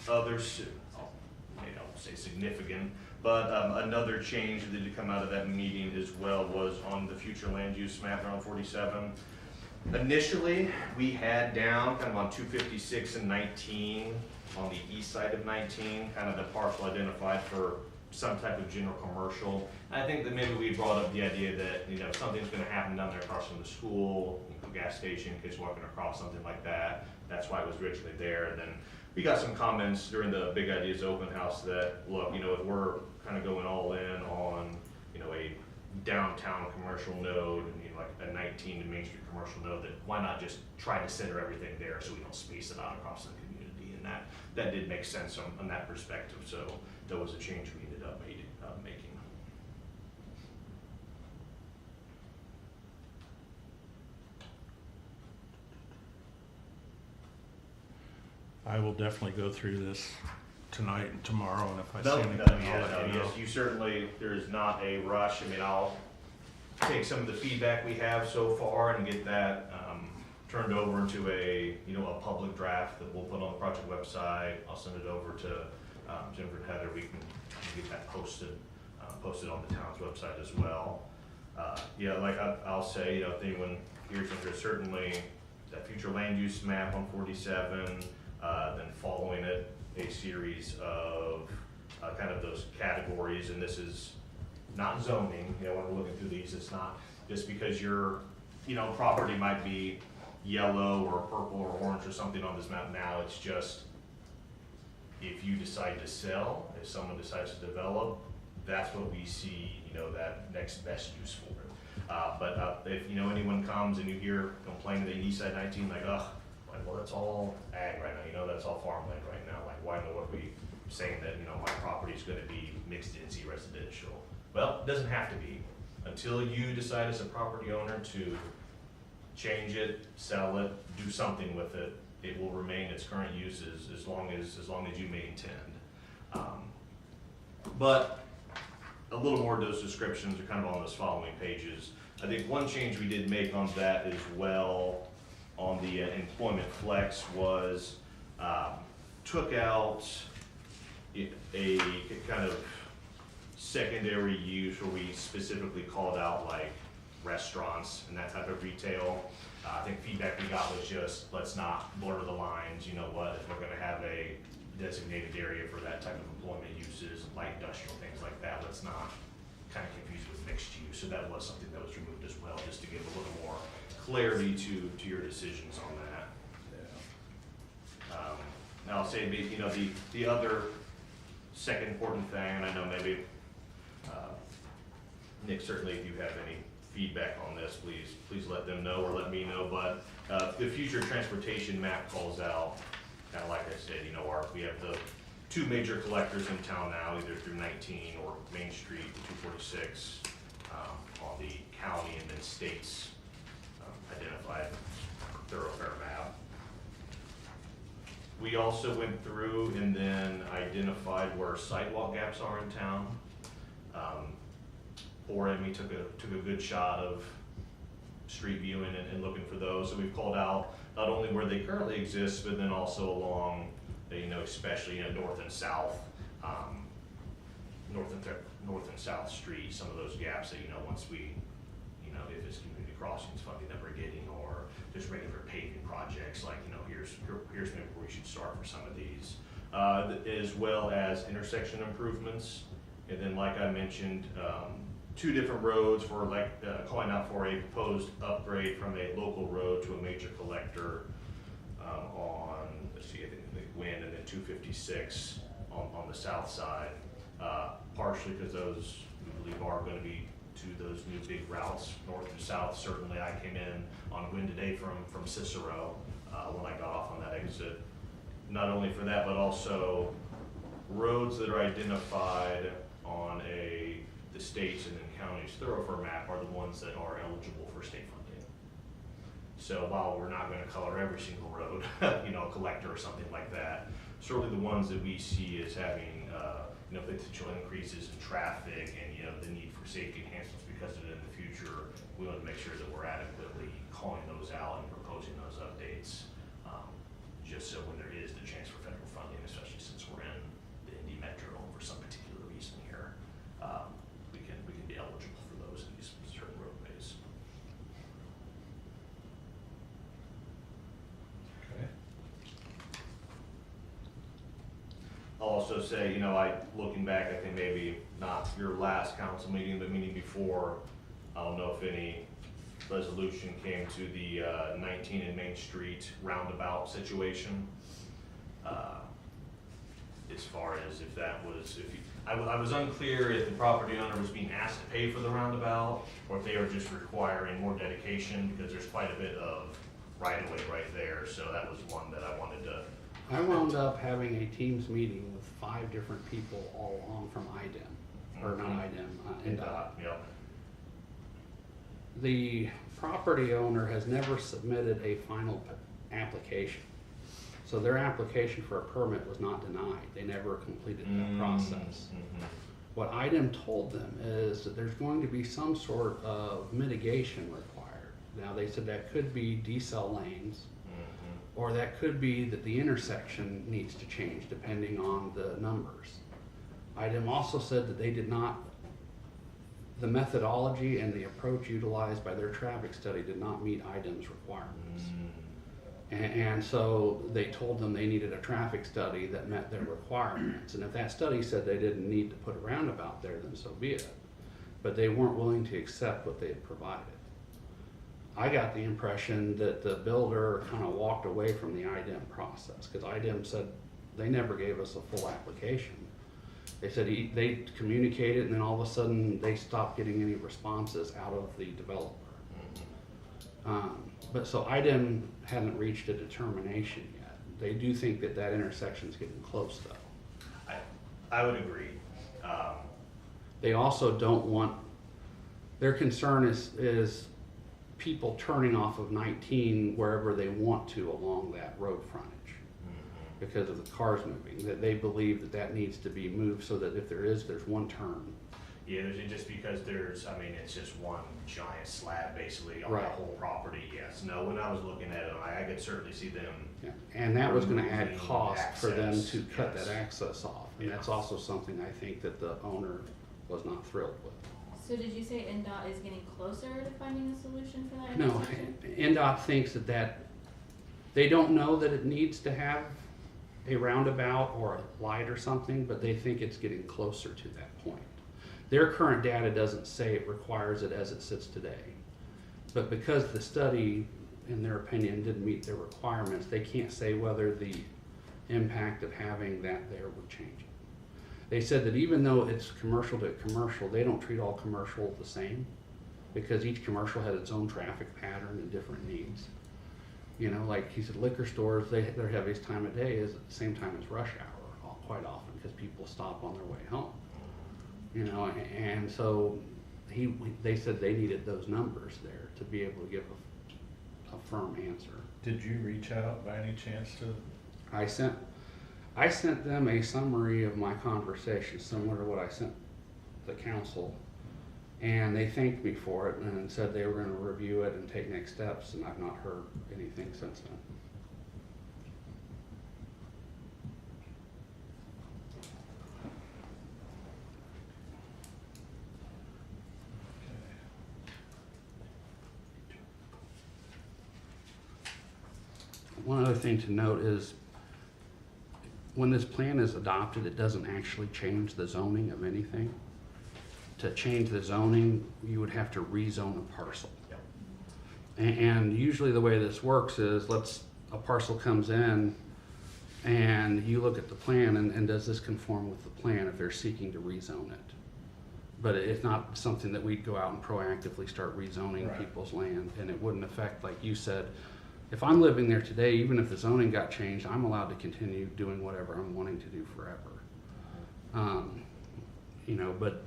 other, maybe I won't say significant, but another change that did come out of that meeting as well was on the future land use map around 47. Initially, we had down kind of on 256 and 19 on the east side of 19, kind of the parcel identified for some type of general commercial. I think that maybe we brought up the idea that, you know, something's gonna happen down there across from the school, you know, gas station, kids walking across, something like that. That's why it was originally there. And then we got some comments during the Big Ideas open house that, look, you know, if we're kind of going all in on, you know, a downtown commercial node, and, you know, like a 19 Main Street commercial node, that why not just try to center everything there so we don't space it out across the community? And that did make sense on that perspective. So that was a change we ended up making. I will definitely go through this tonight and tomorrow, and if I see anything, I'll let you know. Yes, you certainly, there is not a rush. I mean, I'll take some of the feedback we have so far and get that turned over into a public draft that we'll put on the project website. I'll send it over to Jennifer and Heather. We can get that posted on the town's website as well. Yeah, like I'll say, you know, if anyone hears interest, certainly that future land use map on 47, then following it, a series of kind of those categories, and this is not zoning, you know, when we're looking through these, it's not just because your, you know, property might be yellow or purple or orange or something on this map now, it's just, if you decide to sell, if someone decides to develop, that's what we see, you know, that next best use for it. But if, you know, anyone comes and you hear complaining that East Side 19, like, ugh, like, well, that's all ag right now, you know, that's all farmland right now, like, why in the world are we saying that, you know, my property is gonna be mixed density residential? Well, it doesn't have to be, until you decide as a property owner to change it, sell it, do something with it, it will remain its current uses as long as you may intend. But a little more of those descriptions are kind of on those following pages. I think one change we did make on that as well on the employment flex was took out a kind of secondary use where we specifically called out like restaurants and that type of retail. I think feedback we got was just, let's not blur the lines, you know what, if we're gonna have a designated area for that type of employment uses, light industrial, things like that, let's not kind of confuse with mixed use. So that was something that was removed as well, just to give a little more clarity to your decisions on that. Now I'll say, you know, the other second important thing, and I know maybe Nick, certainly if you have any feedback on this, please let them know or let me know, but the future transportation map calls out, kind of like I said, you know, we have the two major collectors in town now, either through 19 or Main Street, 246, on the county and then states identified thoroughfare map. We also went through and then identified where sidewalk gaps are in town. We took a good shot of street viewing and looking for those. So we've called out not only where they currently exist, but then also along, you know, especially north and south, north and south street. Some of those gaps that, you know, once we, you know, if it's community crossings funding that we're getting, or just regular paving projects, like, you know, here's maybe where we should start for some of these, as well as intersection improvements. And then, like I mentioned, two different roads for calling out for a proposed upgrade from a local road to a major collector on, let's see, I think Wynn and then 256 on the south side. Partially because those, we believe, are going to be those new big routes, north and south. Certainly I came in on Wynn today from Cicero when I got off on that exit. Not only for that, but also roads that are identified on the states and then counties thoroughfare map are the ones that are eligible for state funding. So while we're not going to color every single road, you know, a collector or something like that, certainly the ones that we see as having, you know, potential increases in traffic and, you know, the need for safety enhancements because of it in the future, we want to make sure that we're adequately calling those out and proposing those updates, just so when there is the chance for federal funding, especially since we're in the Indy Metro for some particular reason here, we can be eligible for those in these certain roadways. Okay. I'll also say, you know, looking back, I think maybe not your last council meeting, but meeting before, I don't know if any resolution came to the 19 and Main Street roundabout situation. As far as if that was, I was unclear if the property owner was being asked to pay for the roundabout, or if they were just requiring more dedication, because there's quite a bit of right-of-way right there. So that was one that I wanted to. I wound up having a Teams meeting with 5 different people all along from IDEM, or not IDEM, NDOT. Yep. The property owner has never submitted a final application. So their application for a permit was not denied. They never completed that process. What IDEM told them is that there's going to be some sort of mitigation required. Now, they said that could be decel lanes, or that could be that the intersection needs to change depending on the numbers. IDEM also said that they did not, the methodology and the approach utilized by their traffic study did not meet IDEM's requirements. And so they told them they needed a traffic study that met their requirements. And if that study said they didn't need to put a roundabout there, then so be it. but they weren't willing to accept what they had provided. I got the impression that the builder kind of walked away from the IDEM process, because IDEM said they never gave us a full application. They said they communicated, and then all of a sudden they stopped getting any responses out of the developer. But so IDEM hasn't reached a determination yet. They do think that that intersection's getting close though. I would agree. They also don't want, their concern is people turning off of 19 wherever they want to along that road frontage because of the cars moving, that they believe that that needs to be moved so that if there's one turn. Yeah, just because I mean, it's just one giant slab basically on Right. that whole property, yes. No, when I was looking at it, I could certainly see them. Yeah. And that was gonna add Removing cost for them access, to cut yes. that access off. And that's Yeah. also something I think that the owner was not thrilled with. So did you say NDOT is getting closer to finding a solution for that No, intersection? NDOT thinks that they don't know that it needs to have a roundabout or a light or something, but they think it's getting closer to that point. Their current data doesn't say it requires it as it sits today. But because the study, in their opinion, didn't meet their requirements, they can't say whether the impact of having that there would change it. They said that even though it's commercial to commercial, they don't treat all commercial the same because each commercial has its own traffic pattern and different needs. You know, like he said, liquor stores, their heaviest time of day is at the same time as rush hour quite often because people stop on their way home. You know, and so they said they needed those numbers there to be able to give a firm answer. Did you reach out by any chance to? I sent them a summary of my conversation, similar to what I sent the council, and they thanked me for it and said they were going to review it and take next steps, and I've not heard anything since then. One other thing to note is when this plan is adopted, it doesn't actually change the zoning of anything. To change the zoning, you would have to rezone a parcel. Yep. And usually the way this works is a parcel comes in and you look at the plan and does this conform with the plan if they're seeking to rezone it. But it's not something that we'd go out and proactively start rezoning Right. people's land, and it wouldn't affect, like you said, if I'm living there today, even if the zoning got changed, I'm allowed to continue doing whatever I'm wanting to do forever. You know, but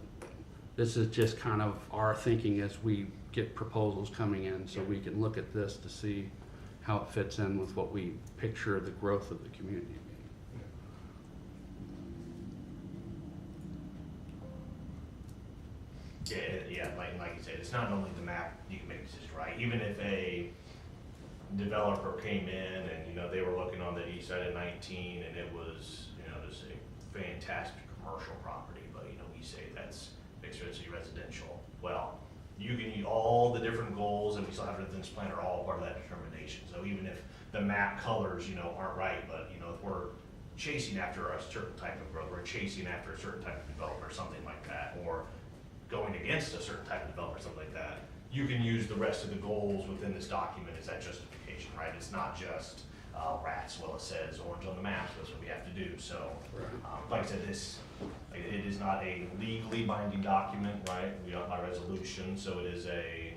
this is just kind of our thinking as we get proposals coming in, so we can look at this to see how it fits in with what we picture the growth of the community being. Yeah, like you said, it's not only the map you can make decisions, right? Even if a developer came in and, you know, they were looking on the east side of 19 and it was, you know, just a fantastic commercial property, but, you know, we say that's mixed-density residential. Well, you can use all the different goals that we still have in this plan are all part of that determination. So even if the map colors, you know, aren't right, but, you know, if we're chasing after a certain type of growth, we're chasing after a certain type of developer, something like that, or going against a certain type of developer, something like that, you can use the rest of the goals within this document as that justification, right? It's not just rats, well, it says orange on the map, that's what we have to do. So, like I said, it is not a legally binding document, right? We don't by resolution, so it is a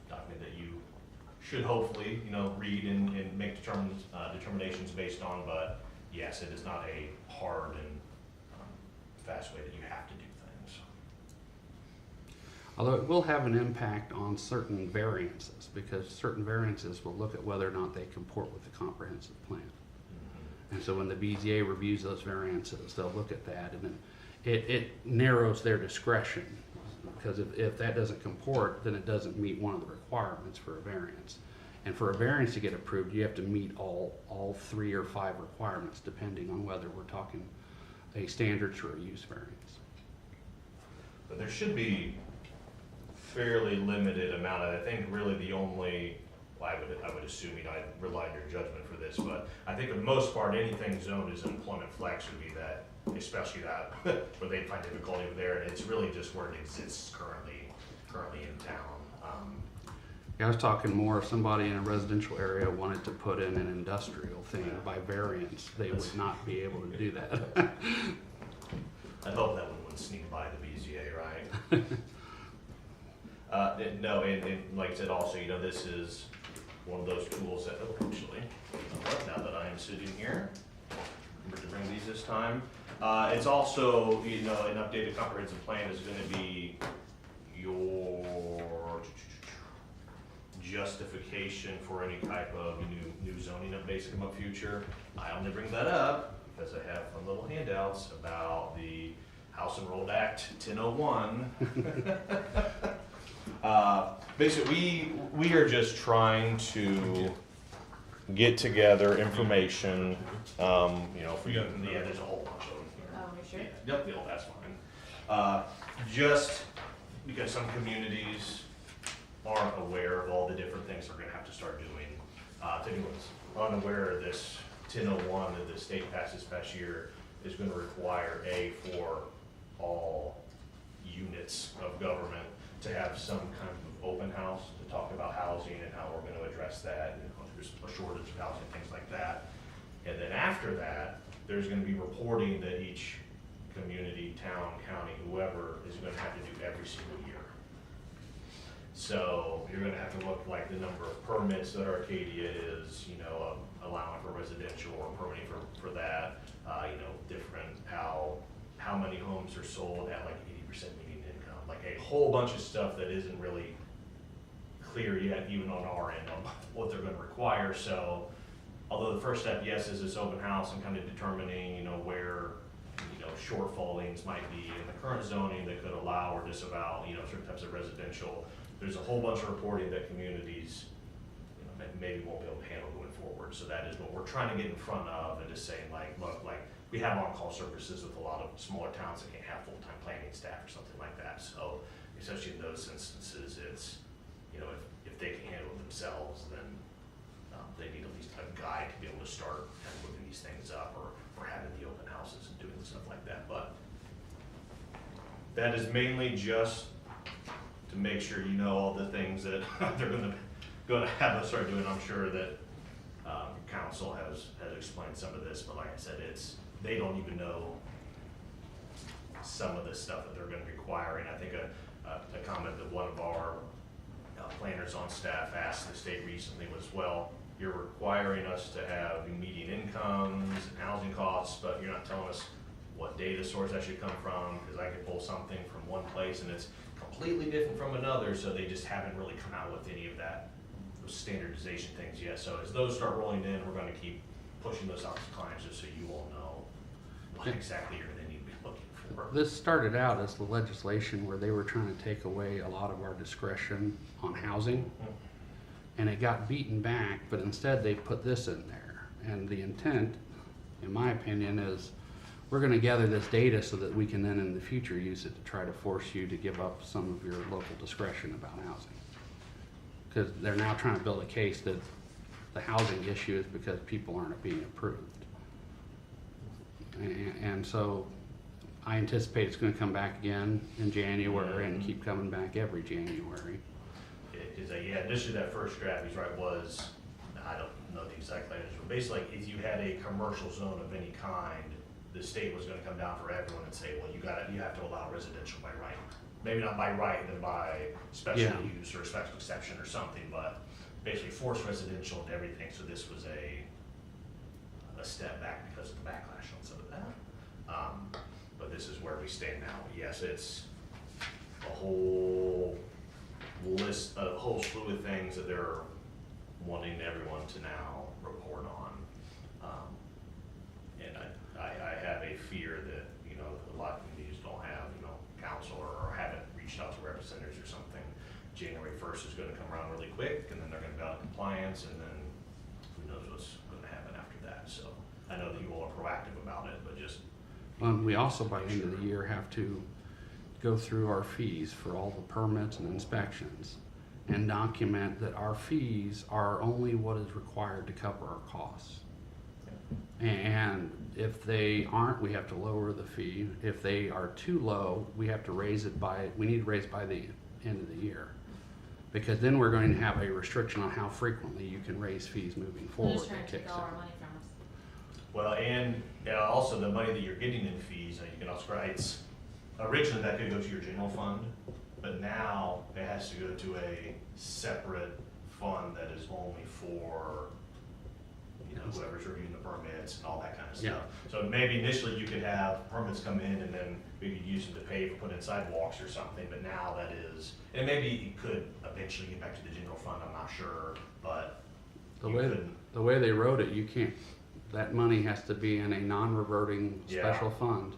document that you should hopefully, you know, read and make determinations based on, but yes, it is not a hard and fast way that you have to do things. Although it will have an impact on certain variances, because certain variances will look at whether or not they comport with the comprehensive plan. And so when the BZA reviews those variances, they'll look at that, and then it narrows their discretion. Because if that doesn't comport, then it doesn't meet one of the requirements for a variance. And for a variance to get approved, you have to meet all 3 or 5 requirements, depending on whether we're talking a standards or a use variance. But there should be fairly limited amount of, I think really the only well, I would assume, you know, I'd rely on your judgment for this, but I think for the most part, anything zoned as an employment flex would be that, especially that, where they find difficulty with there, and it's really just where it exists currently in town. I was talking more if somebody in a residential area wanted to put in an industrial thing by variance, they would not be able to do that. I hope that one wouldn't sneak by the BZA, right? No, and like I said, also, you know, this is one of those tools that, oh, actually, you know what, now that I am sitting here, remember to bring these this time. It's also, you know, an updated comprehensive plan is gonna be your justification for any type of new zoning updates that come up future. I only bring that up because I have fun little handouts about the House Enrolled Act 1001. Basically, we are just trying to get together information, you know, for you, yeah, there's a whole bunch of them here. Oh, you're sure? Yep, yeah, that's fine. Just because some communities aren't aware of all the different things they're gonna have to start doing. If anyone's unaware of this 1001 that the state passed this past year is gonna require for all units of government to have some kind of open house to talk about housing and how we're gonna address that, you know, there's a shortage of housing, things like that. And then after that, there's gonna be reporting that each community, town, county, whoever is gonna have to do every single year. So you're gonna have to look like the number of permits that Arcadia is, you know, allowing for residential or permitting for that, you know, different, how many homes are sold at like 80% median income, like a whole bunch of stuff that isn't really clear yet, even on our end, on what they're gonna require. So although the first step, yes, is this open house and kind of determining, you know, where, you know, shortfallings might be in the current zoning that could allow or disavow, you know, certain types of residential. There's a whole bunch of reporting that communities, you know, maybe won't be able to handle going forward. So that is what we're trying to get in front of, and just saying like, look, like we have on-call services with a lot of smaller towns that can't have full-time planning staff or something like that. So especially in those instances, it's, you know, if they can handle it themselves, then they need at least a guide to be able to start kind of moving these things up, or having the open houses and doing stuff like that. But that is mainly just to make sure you know all the things that they're gonna have us start doing. I'm sure that council has explained some of this, but like I said, they don't even know some of the stuff that they're gonna be requiring. I think a comment that one of our planners on staff asked the state recently was, well, you're requiring us to have median incomes and housing costs, but you're not telling us what data source that should come from, because I could pull something from one place and it's completely different from another, so they just haven't really come out with any of those standardization things yet. So as those start rolling in, we're gonna keep pushing those out to clients just so you all know what exactly you're gonna need to be looking for. This started out as the legislation where they were trying to take away a lot of our discretion on housing, and it got beaten back, but instead they put this in there. And the intent, in my opinion, is we're gonna gather this data so that we can then in the future use it to try to force you to give up some of your local discretion about housing. Because they're now trying to build a case that the housing issue is because people aren't being approved. And so I anticipate it's gonna come back again in January and keep coming back every January. Yeah, initially that first draft, he's right, was, I don't know the exact language, but basically if you had a commercial zone of any kind, the state was gonna come down for everyone and say, well, you have to allow residential by right. Maybe not by right, then by special use or special exception or something, but basically force residential and everything. So this was a step back because of the backlash on some of that. But this is where we stand now. Yes, it's a whole list, a whole slew of things that they're wanting everyone to now report on. And I have a fear that, you know, a lot of communities don't have, you know, counsel or haven't reached out to representatives or something. January 1st is gonna come around really quick, and then they're gonna be out of compliance, and then who knows what's gonna happen after that. So I know that you all are proactive about it, but just. We also, by the end of the year, have to go through our fees for all the permits and inspections. and document that our fees are only what is required to cover our costs. And if they aren't, we have to lower the fee. If they are too low, we have to raise it we need to raise by the end of the year. Because then we're going to have a restriction on how frequently you can raise fees moving They're forward just trying that to take kicks all our in. money from us. Well, and also the money that you're getting in fees, you can also, it's, originally that could go to your general fund, but now it has to go to a separate fund that is only for, you know, whoever's reviewing the permits and all that kind of stuff. So maybe initially you could have permits come in and then we could use them to pay for putting in sidewalks or something, but now that is, and maybe it could eventually get back to the general fund, I'm not sure, but The you way, couldn't. the way they wrote it, you can't, that money has to be in a non-reverting Yeah. special fund,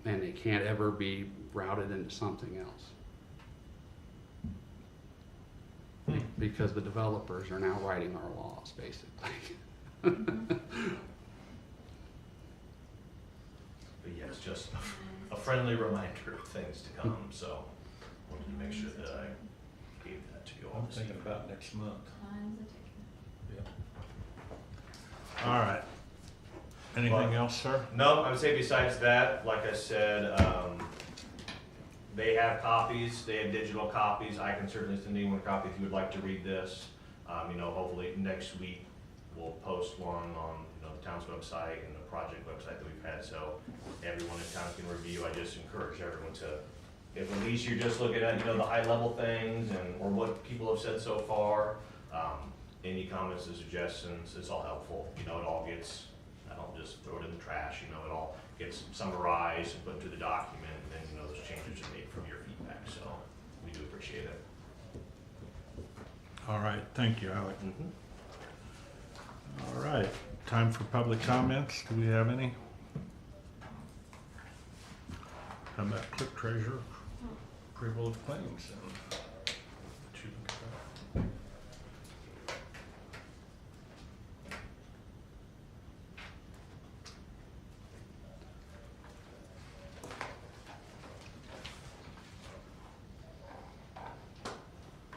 and it can't ever be routed into something else. Because the developers are now writing our laws, basically. But yeah, it's just a friendly reminder of things to come, so wanted to make sure that I gave that to you all I'm this thinking evening. about next month. Time's a ticking. All right. Anything Well- else, sir? No, I would say besides that, like I said, they have copies, they have digital copies. I can certainly send anyone a copy if you would like to read this. You know, hopefully next week we'll post one on, you know, the town's website and the project website that we've had, so everyone in town can review. I just encourage everyone to, if at least you're just looking at, you know, the high level things and, or what people have said so far, any comments and suggestions, it's all helpful. You know, it all gets, I don't just throw it in the trash, you know, it all gets summarized and put into the document, and then, you know, those changes are made from your feedback, so we do appreciate it. All right, thank you, Alec. Mm-hmm. All right, time for public comments. Do we have any? How about clerk treasurer, approval of claims? And what you look at that?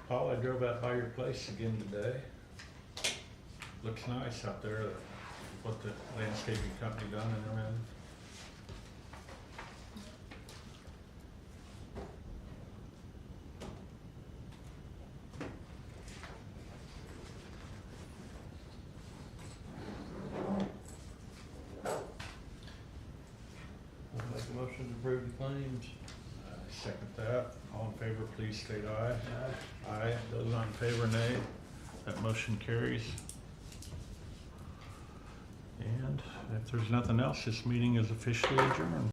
Paul, I drove out by your place again today. Looks nice out there, what the landscaping company done and everything. I'll make a motion to approve the claims. Second that. All in favor, please state aye. Aye. Those not in favor, nay. That motion carries. And if there's nothing else, this meeting is officially adjourned.